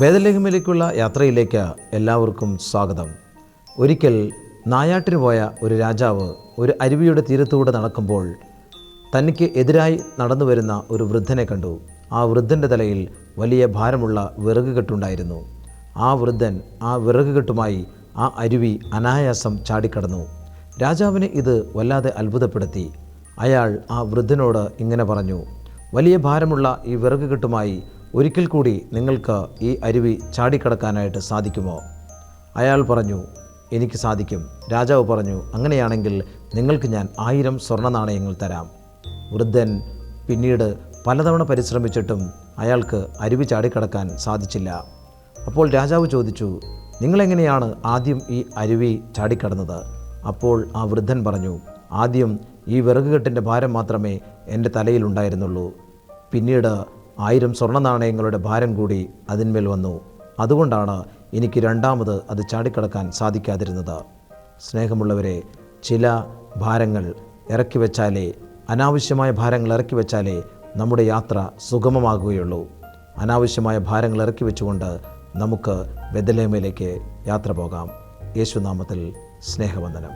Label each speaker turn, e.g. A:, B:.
A: ബേത്ലഹേമിലേക്കുള്ള യാത്രയിലേക്ക് എല്ലാവർക്കും സ്വാഗതം. ഒരിക്കൽ നായാട്ടിന് പോയ ഒരു രാജാവ് ഒരു അരുവിയുടെ തീരത്തൂടെ നടക്കുമ്പോൾ തനിക്ക് എതിരായി നടന്നു വരുന്ന ഒരു വൃദ്ധനെ കണ്ടു. ആ വൃദ്ധൻ്റെ തലയിൽ വലിയ ഭാരമുള്ള വിറകുകെട്ടുണ്ടായിരുന്നു. ആ വൃദ്ധൻ ആ വിറകുകെട്ടുമായി ആ അരുവി അനായാസം ചാടിക്കടന്നു. രാജാവിനെ ഇത് വല്ലാതെ അത്ഭുതപ്പെടുത്തി. അയാൾ ആ വൃദ്ധനോട് ഇങ്ങനെ പറഞ്ഞു: വലിയ ഭാരമുള്ള ഈ വിറകുകെട്ടുമായി ഒരിക്കൽ കൂടി നിങ്ങൾക്ക് ഈ അരുവി ചാടിക്കടക്കാനായിട്ട് സാധിക്കുമോ? അയാൾ പറഞ്ഞു, എനിക്ക് സാധിക്കും. രാജാവ് പറഞ്ഞു, അങ്ങനെയാണെങ്കിൽ നിങ്ങൾക്ക് ഞാൻ 1000 സ്വർണ്ണ നാണയങ്ങൾ തരാം. വൃദ്ധൻ പിന്നീട് പലതവണ പരിശ്രമിച്ചിട്ടും അയാൾക്ക് അരുവി ചാടിക്കടക്കാൻ സാധിച്ചില്ല. അപ്പോൾ രാജാവ് ചോദിച്ചു, നിങ്ങളെങ്ങനെയാണ് ആദ്യം ഈ അരുവി ചാടിക്കടന്നത്? അപ്പോൾ ആ വൃദ്ധൻ പറഞ്ഞു, ആദ്യം ഈ വിറകുകെട്ടിൻ്റെ ഭാരം മാത്രമേ എൻ്റെ തലയിലുണ്ടായിരുന്നുള്ളൂ. പിന്നീട് 1000 സ്വർണ്ണ നാണയങ്ങളുടെ ഭാരം കൂടി അതിന്മേൽ വന്നു. അതുകൊണ്ടാണ് എനിക്ക് രണ്ടാമത് അത് ചാടിക്കടക്കാൻ സാധിക്കാതിരുന്നത്. സ്നേഹമുള്ളവരെ, ചില ഭാരങ്ങൾ ഇറക്കി വെച്ചാലേ, അനാവശ്യമായ ഭാരങ്ങൾ ഇറക്കി വെച്ചാലേ നമ്മുടെ യാത്ര സുഗമമാകുകയുള്ളൂ. അനാവശ്യമായ ഭാരങ്ങൾ ഇറക്കി വെച്ചുകൊണ്ട് നമുക്ക് ബേത്ലഹേമിലേക്ക് യാത്ര പോകാം. യേശുനാമത്തിൽ സ്നേഹവന്ദനം.